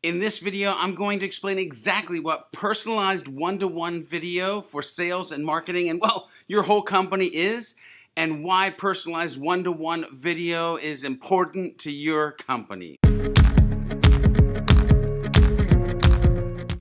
In this video, I'm going to explain exactly what personalized one-to-one video for sales and marketing and, well, your whole company is, and why personalized one-to-one video is important to your company.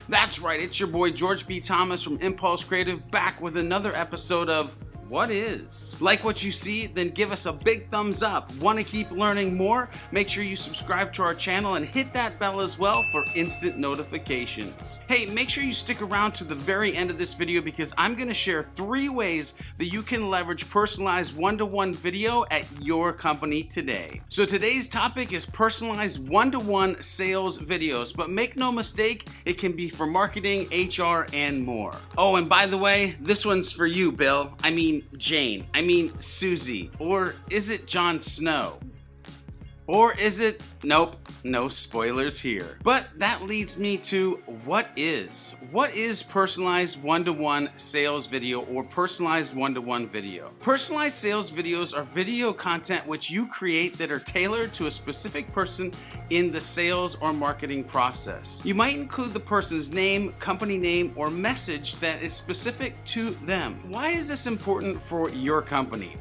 That's right, it's your boy George B. Thomas from Impulse Creative, back with another episode of What Is? Like what you see? Then give us a big thumbs up. Want to keep learning more? Make sure you subscribe to our channel and hit that bell as well for instant notifications. Hey, make sure you stick around to the very end of this video because I'm going to share 3 ways that you can leverage personalized one-to-one video at your company today. So today's topic is personalized one-to-one sales videos, but make no mistake, it can be for marketing, HR, and more. Oh, and by the way, this one's for you, Bill. I mean Jane. I mean Susie. Or is it Jon Snow? Or is it... Nope, no spoilers here. But that leads me to what is personalized one-to-one sales video or personalized one-to-one video? Personalized sales videos are video content which you create that are tailored to a specific person in the sales or marketing process. You might include the person's name, company name, or message that is specific to them. Why is this important for your company?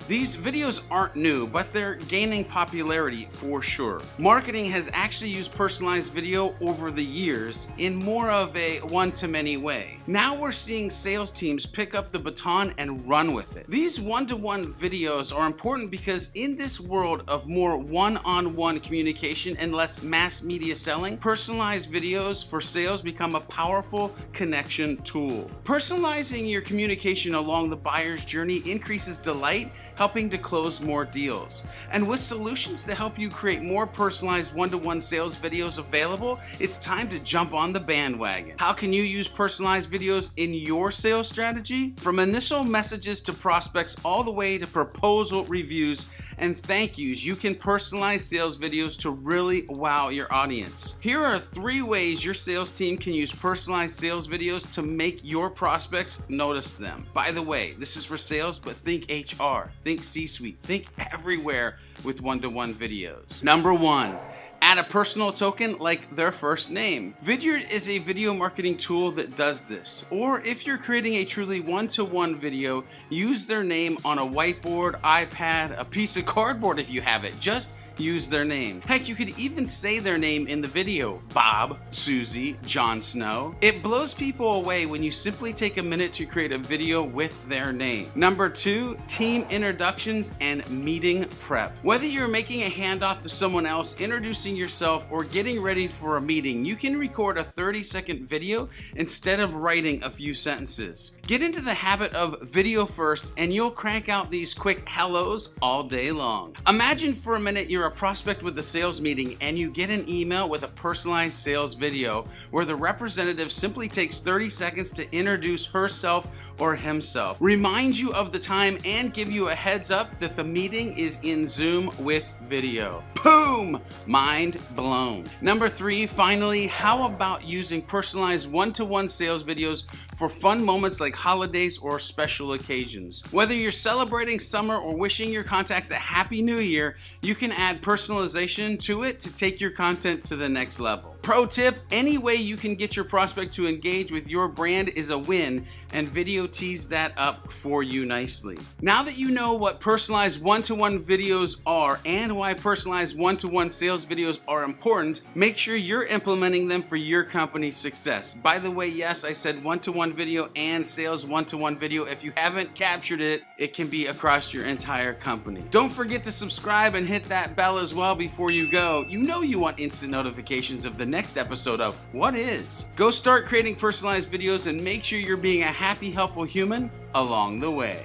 These videos aren't new, but they're gaining popularity for sure. Marketing has actually used personalized video over the years in more of a one-to-many way. Now we're seeing sales teams pick up the baton and run with it. These one-to-one videos are important because in this world of more one-on-one communication and less mass media selling, personalized videos for sales become a powerful connection tool. Personalizing your communication along the buyer's journey increases delight, helping to close more deals. And with solutions to help you create more personalized one-to-one sales videos available, it's time to jump on the bandwagon. How can you use personalized videos in your sales strategy? From initial messages to prospects all the way to proposal reviews and thank yous, you can personalize sales videos to really wow your audience. Here are 3 ways your sales team can use personalized sales videos to make your prospects notice them. By the way, this is for sales, but think HR, think C-suite, think everywhere with one-to-one videos. Number 1. Add a personal token like their first name. Vidyard is a video marketing tool that does this. Or if you're creating a truly one-to-one video, use their name on a whiteboard, iPad, a piece of cardboard if you have it. Just use their name. Heck, you could even say their name in the video. Bob, Susie, Jon Snow. It blows people away when you simply take a minute to create a video with their name. Number 2, team introductions and meeting prep. Whether you're making a handoff to someone else, introducing yourself, or getting ready for a meeting, you can record a 30-second video instead of writing a few sentences. Get into the habit of video first and you'll crank out these quick hellos all day long. Imagine for a minute you're a prospect with a sales meeting and you get an email with a personalized sales video where the representative simply takes 30 seconds to introduce herself or himself, remind you of the time, and give you a heads up that the meeting is in Zoom with video. Boom! Mind blown. Number 3, finally, how about using personalized one-to-one sales videos for fun moments like holidays or special occasions? Whether you're celebrating summer or wishing your contacts a happy new year, you can add personalization to it to take your content to the next level. Pro tip, any way you can get your prospect to engage with your brand is a win, and video tees that up for you nicely. Now that you know what personalized one-to-one videos are and why personalized one-to-one sales videos are important, make sure you're implementing them for your company's success. By the way, yes, I said one-to-one video and sales one-to-one video. If you haven't captured it, it can be across your entire company. Don't forget to subscribe and hit that bell as well before you go. You know you want instant notifications of the next episode of What Is? Go start creating personalized videos and make sure you're being a happy, helpful human along the way.